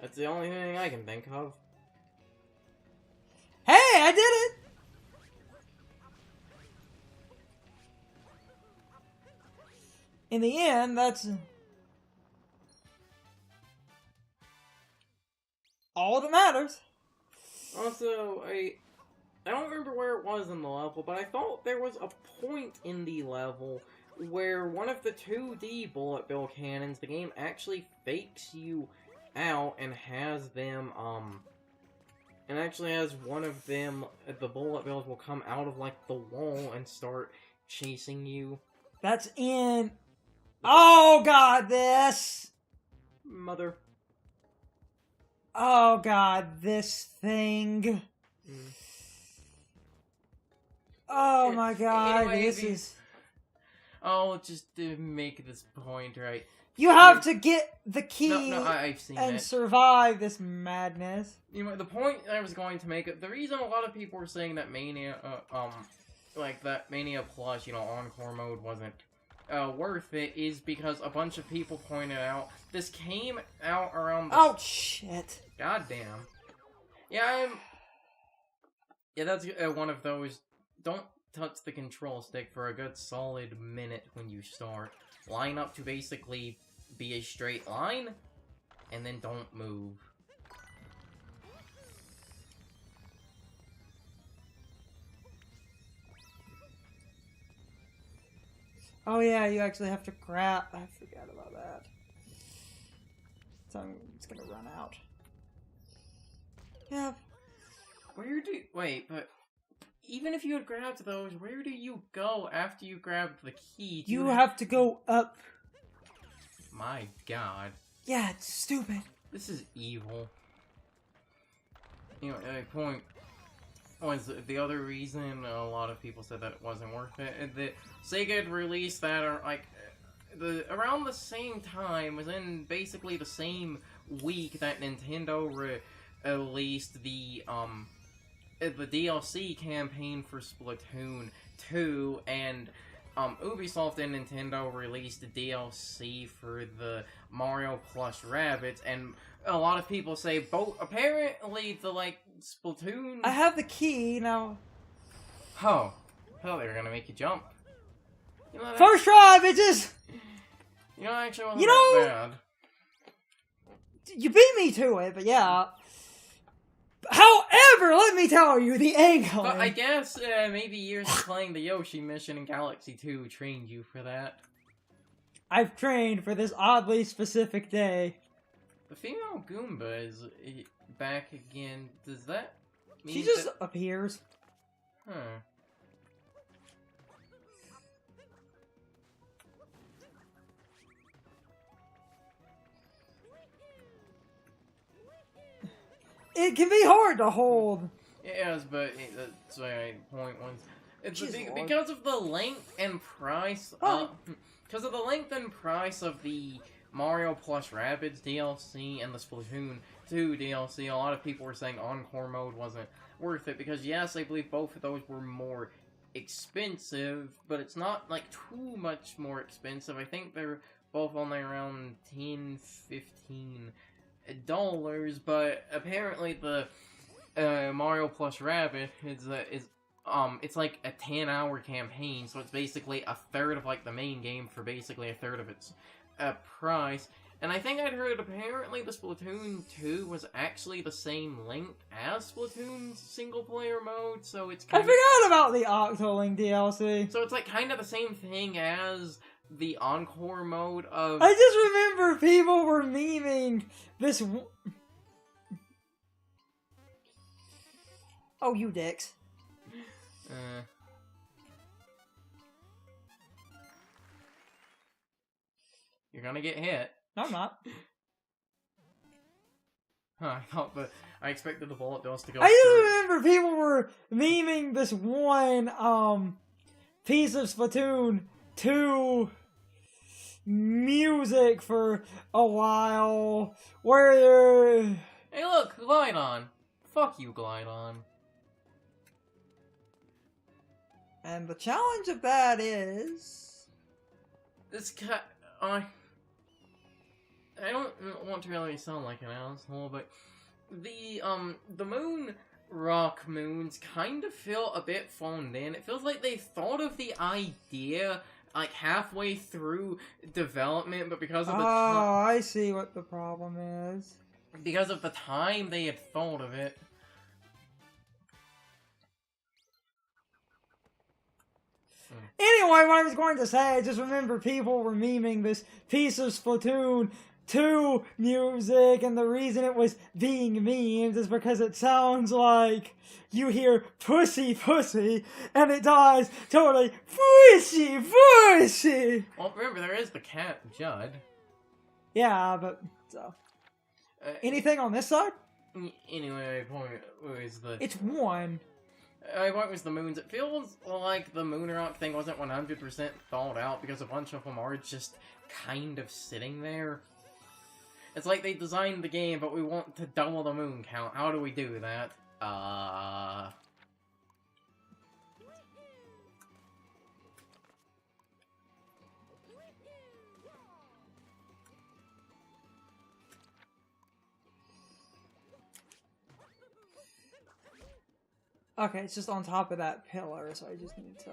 That's the only thing I can think of. Hey, I did it! In the end, that's all that matters. Also, I don't remember where it was in the level, but I thought there was a point in the level where one of the 2D bullet bill cannons, the game actually fakes you out and has them, and actually has one of them, the bullet bills will come out of, like, the wall and start chasing you. That's in... Oh god, this! Mother. Oh god, this thing. Oh my god, Anyway, this is... Oh, just to make this point, right? You have to get the key No, I've seen and it. survive this madness. You know, the point I was going to make, the reason a lot of people were saying that Mania, like that Mania Plus, you know, Encore mode wasn't worth it is because a bunch of people pointed out this came out around the... Oh, shit. Goddamn. Yeah, Yeah, that's one of those, don't touch the control stick for a good solid minute when you start. Line up to basically be a straight line, and then don't move. Oh yeah, you actually have to grab... I forgot about that. So it's gonna run out. Yeah. Wait, but... Even if you had grabbed those, where do you go after you grabbed the key? You have to go up. My god. Yeah, it's stupid. This is evil. You know, my point was the other reason a lot of people said that it wasn't worth it. That Sega had released that, or like, around the same time, was in basically the same week that Nintendo released the DLC campaign for Splatoon 2, and Ubisoft and Nintendo released the DLC for the Mario plus Rabbids, and a lot of people say both. Apparently, the Splatoon. I have the key now. Oh, hell, they're gonna make you jump. You know, First try, bitches. You know, actually, wasn't you know, that bad. You beat me to it, but yeah. However, let me tell you, the angling. But I guess maybe years of playing the Yoshi mission in Galaxy 2 trained you for that. I've trained for this oddly specific day. The female Goomba is back again. Does that mean she just appears? Huh. It can be hard to hold. Yes, but that's my point was. It's because of the length and price. Because of the length and price of the Mario plus Rabbids DLC and the Splatoon 2 DLC, a lot of people were saying Encore mode wasn't worth it. Because yes, I believe both of those were more expensive, but it's not like too much more expensive. I think they're both only around $10-15, but apparently the Mario plus Rabbids is it's like a 10-hour campaign, so it's basically a third of like the main game for basically a third of its price. And I think I'd heard apparently the Splatoon 2 was actually the same length as Splatoon's single player mode, so it's I forgot about the Octoling DLC. So it's like kind of the same thing as the Encore mode of... I just remember people were memeing this... Oh, you dicks. You're gonna get hit. No, I'm not. Huh, I expected the bullet bills to go I just remember people were memeing this one, piece of Splatoon 2 music for a while, where... Hey look, Glidon! Fuck you, Glidon. And the challenge of that is... This cat... I don't want to really sound like an asshole, but the moon rock moons kind of feel a bit phoned in. It feels like they thought of the idea like halfway through development, but because of the I see what the problem is. Because of the time they had thought of it. Anyway, what I was going to say, I just remember people were memeing this piece of Splatoon 2 music, and the reason it was being memed is because it sounds like you hear pussy pussy, and it dies totally pussy pussy. Well, remember, there is the cat Judd. Yeah, but, so. Anything on this side? Anyway, my point was the... It's one. My point was the moons. It feels like the moon rock thing wasn't 100% thought out because a bunch of them are just kind of sitting there. It's like they designed the game, but we want to double the moon count. How do we do that? Okay, it's just on top of that pillar, so I just need to...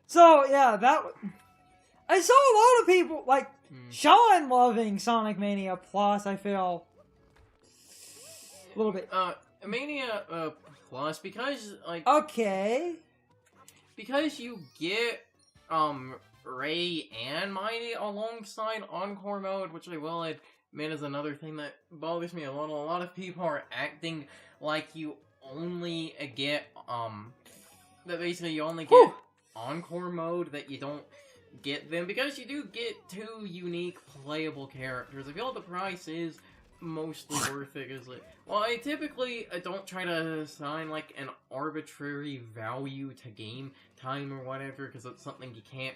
So, yeah, I saw a lot of people, like, Sean loving Sonic Mania Plus, I feel... a little bit... Mania, Plus, because, like... Okay. Because you get, Ray and Mighty alongside Encore Mode, which I will admit is another thing that bothers me a little. A lot of people are acting like you only get, that basically you only get Encore Mode, that you don't get them, because you do get 2 unique playable characters. I feel the price is mostly worth it, because, like, well, I typically don't try to assign, like, an arbitrary value to game time or whatever, because it's something you can't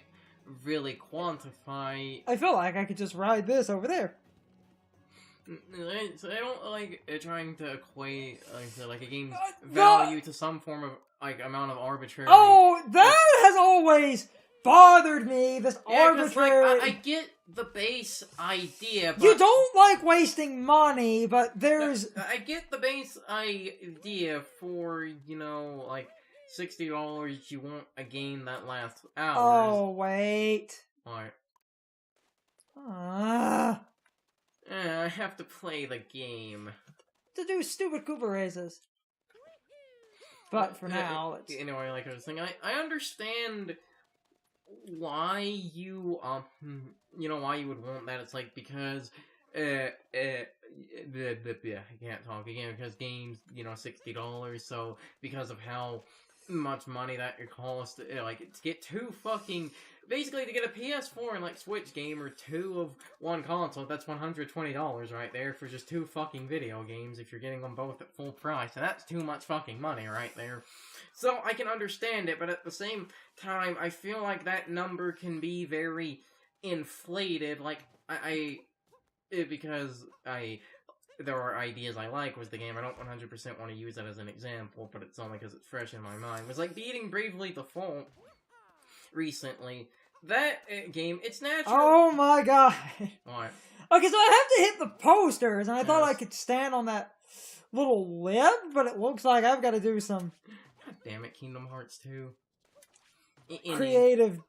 really quantify. I feel like I could just ride this over there. So I don't like trying to equate like a game's value to some form of like amount of arbitrary. Oh, that has always bothered me. This arbitrary. Like, I get the base idea. But you don't like wasting money, but there's. I get the base idea for like $60. You want a game that lasts hours. Oh wait. What? I have to play the game. To do stupid Koopa races. But for now, it's... Anyway, like I was saying, I understand why you, why you would want that. It's like, because, I can't talk again, because games, $60, so because of how much money that it costs, like, to get 2 fucking... Basically, to get a PS4 and, like, Switch game, or 2 of one console, that's $120 right there for just 2 fucking video games if you're getting them both at full price, and that's too much fucking money right there. So, I can understand it, but at the same time, I feel like that number can be very inflated, like, because there are ideas I like was the game. I don't 100% want to use that as an example, but it's only because it's fresh in my mind. It was like beating Bravely Default recently. That game, it's natural. Oh my god. What? Okay, so I have to hit the posters, and I thought I could stand on that little lip, but it looks like I've got to do some... God damn it, Kingdom Hearts 2. Creative...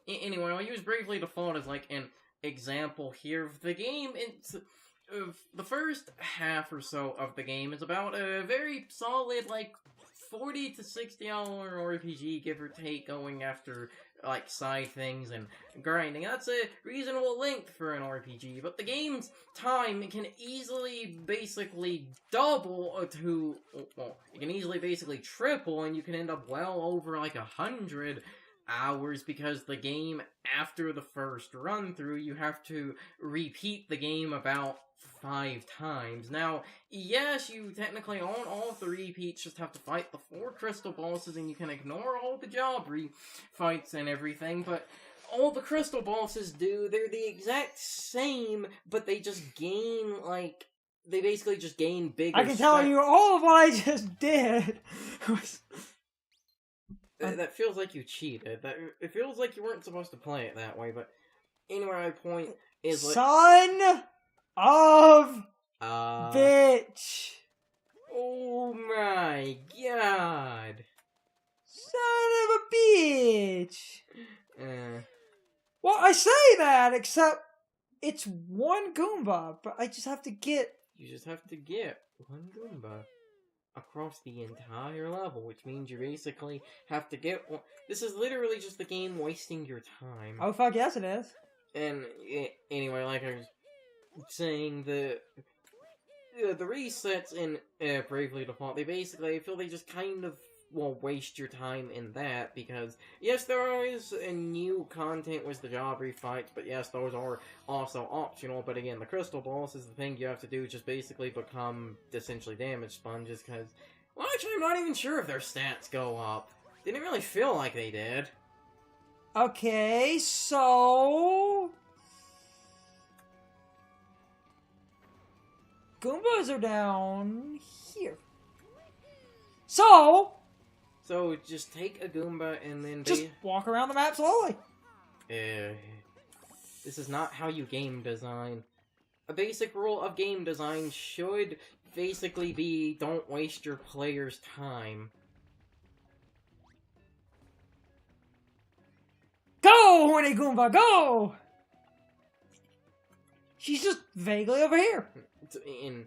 Anyway, I'll use Bravely Default as, like, an example here of the game. It's... the first half or so of the game is about a very solid, like, 40 to 60 hour RPG, give or take, going after, like, side things and grinding. That's a reasonable length for an RPG, but the game's time can easily basically double to, well, it can easily basically triple, and you can end up well over, like, 100 hours, because the game, after the first run-through, you have to repeat the game about 5 times. Now, yes, you technically on all 3 repeats just have to fight the 4 crystal bosses, and you can ignore all the job fights and everything, but all the crystal bosses do, they're the exact same, but they just gain, like, they basically just gain bigger I can tell you all of what I just did was... That feels like you cheated. It feels like you weren't supposed to play it that way, but anyway, my point is like... Son of bitch! Oh my god! Son of a bitch! Well, I say that, except it's one Goomba, but I just have to get... You just have to get one Goomba across the entire level, which means you basically have to get one. This is literally just the game wasting your time. Oh, fuck yes it is. And anyway, like I was saying, the resets in Bravely Default, I feel they just kind of, well, waste your time in that, because, yes, there is a new content with the job refights, but yes, those are also optional, but again, the crystal balls is the thing you have to do, just basically become, essentially, damage sponges, because, well, actually, I'm not even sure if their stats go up. They didn't really feel like they did. Okay, so... Goombas are down here. So just take a Goomba and then... just walk around the map slowly. This is not how you game design. A basic rule of game design should basically be, don't waste your player's time. Go, horny Goomba, go! She's just vaguely over here. I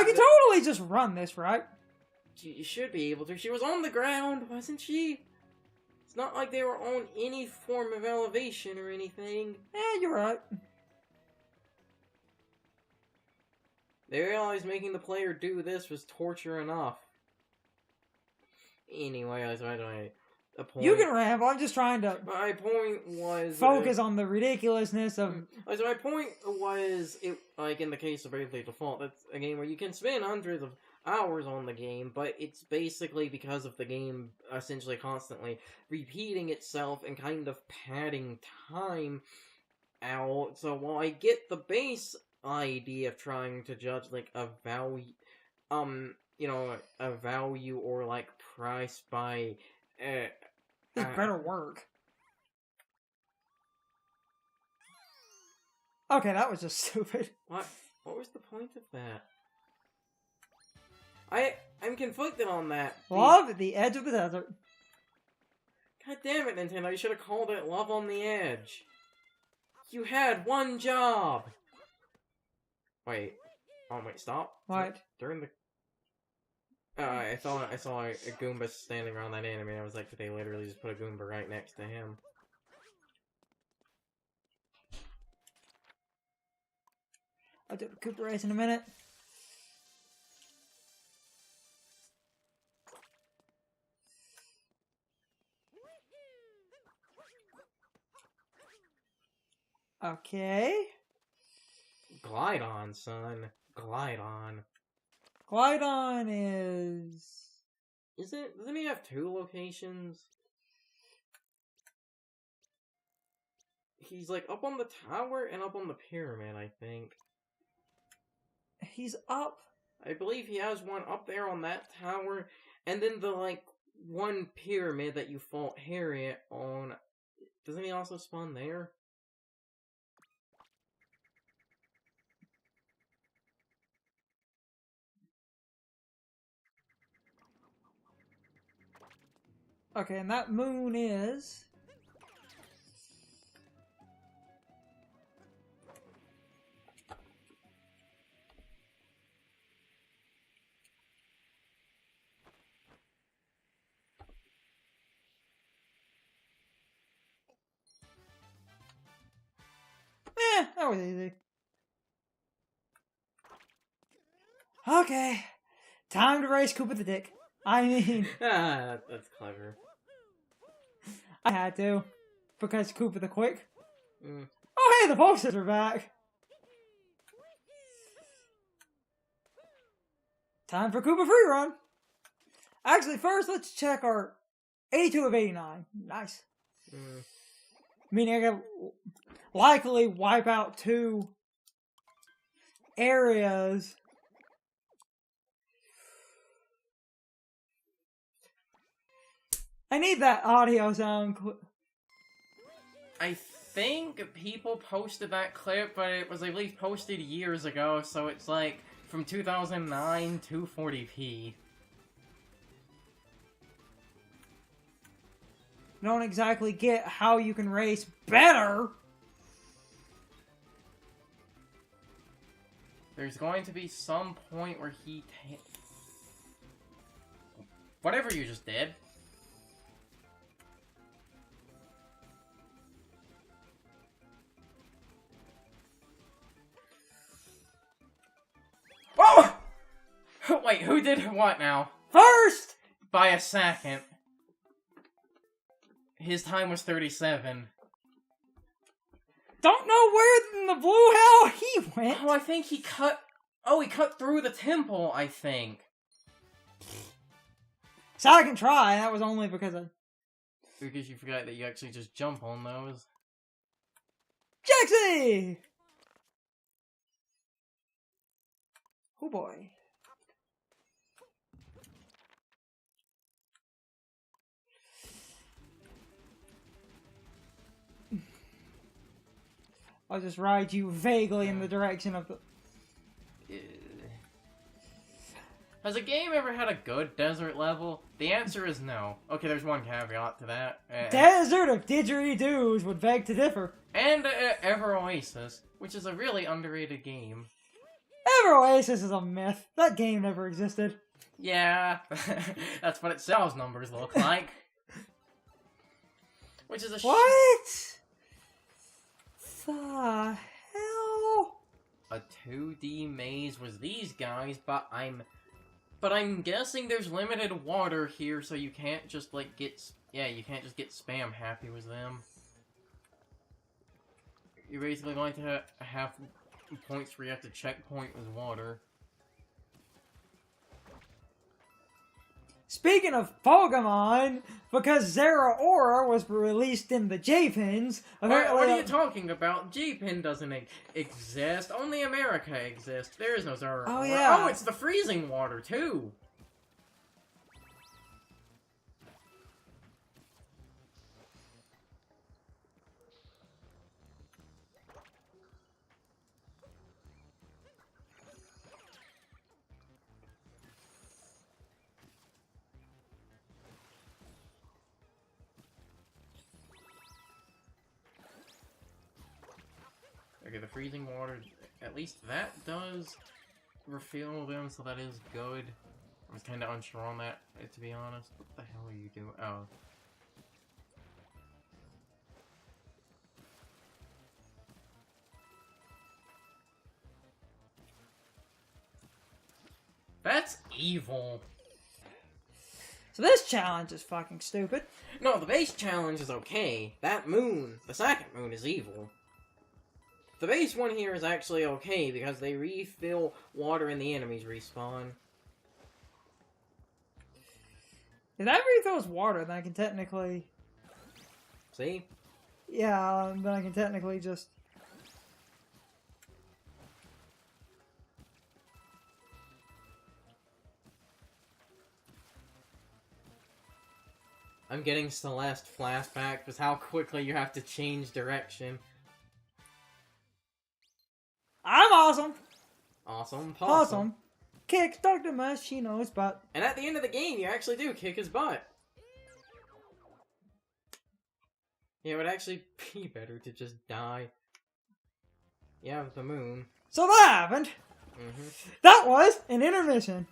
can totally just run this, right? You should be able to. She was on the ground, wasn't she? It's not like they were on any form of elevation or anything. Yeah, you're right. They realized making the player do this was torture enough. Anyway, that's my point. You can ramble, I'm just trying to... My point was... focus on the ridiculousness of... So my point was, like in the case of Bravely Default, that's a game where you can spend hundreds of hours on the game, but it's basically because of the game essentially constantly repeating itself and kind of padding time out. So while I get the base idea of trying to judge like a value, a value or like price by this better work. Okay, that was just stupid. What was the point of that? I'm conflicted on that. Love at the edge of the desert. God damn it, Nintendo, you should have called it Love on the Edge. You had one job! Wait. Oh, wait, stop. What? During the... I saw a Goomba standing around that enemy, and I was like, did they literally just put a Goomba right next to him? I'll do the Koopa race in a minute. Okay. Glide on, son. Glide on. Glide on is... Doesn't he have 2 locations? He's like up on the tower and up on the pyramid, I think. He's up. I believe he has one up there on that tower, and then the, like, one pyramid that you fought Harriet on. Doesn't he also spawn there? Okay, and that moon is... that was easy. Okay, time to race Koopa the Dick. I mean... that's clever. I had to, because Koopa the Quick. Oh hey, the posters are back! Time for Koopa Free Run! Actually, first let's check our 82 of 89. Nice. Meaning I can likely wipe out 2 areas. I need that audio sound clip. I think people posted that clip, but it was at least posted years ago, so it's like from 2009 240p. Don't exactly get how you can race better. There's going to be some point where he whatever you just did. Oh! Wait, who did what now? First! By a second. His time was 37. Don't know where in the blue hell he went. Oh, I think he cut... Oh, he cut through the temple, I think. Second try, that was only because I... Because you forgot that you actually just jump on those. Jaxie! Oh boy. I'll just ride you vaguely in the direction of the... Has a game ever had a good desert level? The answer is no. Okay, there's one caveat to that. Desert of Didgeridoos would beg to differ. And Ever Oasis, which is a really underrated game. Ever Oasis is a myth. That game never existed. Yeah, that's what its sales numbers look like. Which is a What? The hell? A 2D maze was these guys, but I'm guessing there's limited water here, so you can't just like you can't just get spam happy with them. You're basically going to have points where you have to checkpoint with water. Speaking of Pokemon, because Zeraora was released in the J-Pins... What are you talking about? J-Pin doesn't exist. Only America exists. There is no Zeraora. Oh, yeah. Oh, it's the freezing water, too! Okay, the freezing water, at least that does refill them, so that is good. I was kind of unsure on that, to be honest. What the hell are you doing? Oh. That's evil. So this challenge is fucking stupid. No, the base challenge is okay. That moon, the second moon, is evil. The base one here is actually okay, because they refill water and the enemies respawn. If that refills water, then I can technically... See? Yeah, then I can technically just... I'm getting Celeste flashback with how quickly you have to change direction. I'm awesome! Awesome. Awesome. Kicks Dr. Machino's butt. And at the end of the game, you actually do kick his butt. Yeah, it would actually be better to just die. Yeah, with the moon. So that happened. That was an intermission.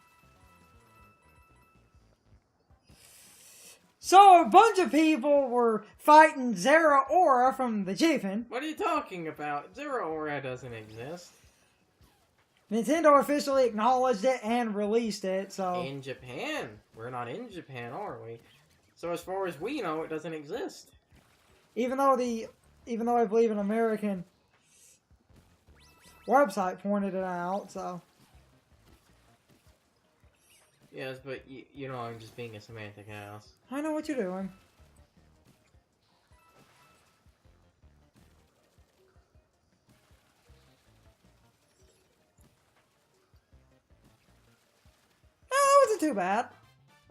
So a bunch of people were fighting Zeraora from the J-Pin. What are you talking about? Zeraora doesn't exist. Nintendo officially acknowledged it and released it, so... In Japan. We're not in Japan, are we? So as far as we know, it doesn't exist. Even though I believe an American website pointed it out, so... Yes, but you know I'm just being a semantic ass. I know what you're doing. That wasn't too bad.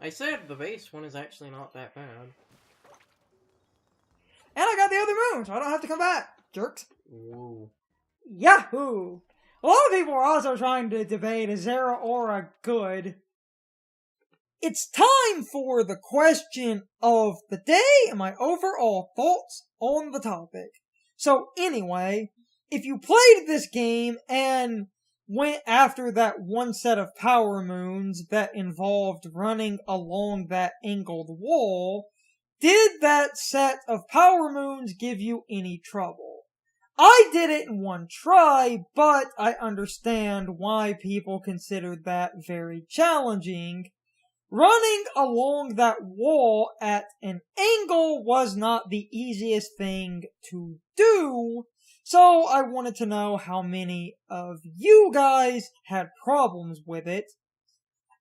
I said the base one is actually not that bad. And I got the other moon, so I don't have to come back. Jerks. Ooh. Yahoo! A lot of people are also trying to debate, is Zeraora good? It's time for the question of the day and my overall thoughts on the topic. So anyway, if you played this game and went after that one set of power moons that involved running along that angled wall, did that set of power moons give you any trouble? I did it in one try, but I understand why people consider that very challenging. Running along that wall at an angle was not the easiest thing to do, so I wanted to know how many of you guys had problems with it.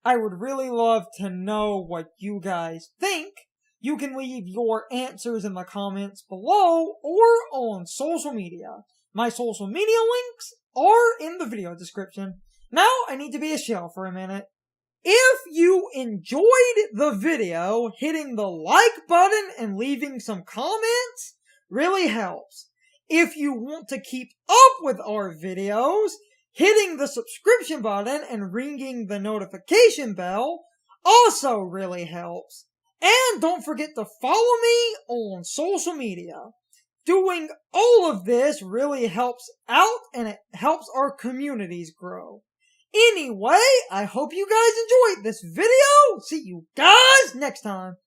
I would really love to know what you guys think. You can leave your answers in the comments below or on social media. My social media links are in the video description. Now I need to be a shell for a minute. If you enjoyed the video, hitting the like button and leaving some comments really helps. If you want to keep up with our videos, hitting the subscription button and ringing the notification bell also really helps. And don't forget to follow me on social media. Doing all of this really helps out and it helps our communities grow. Anyway, I hope you guys enjoyed this video. See you guys next time.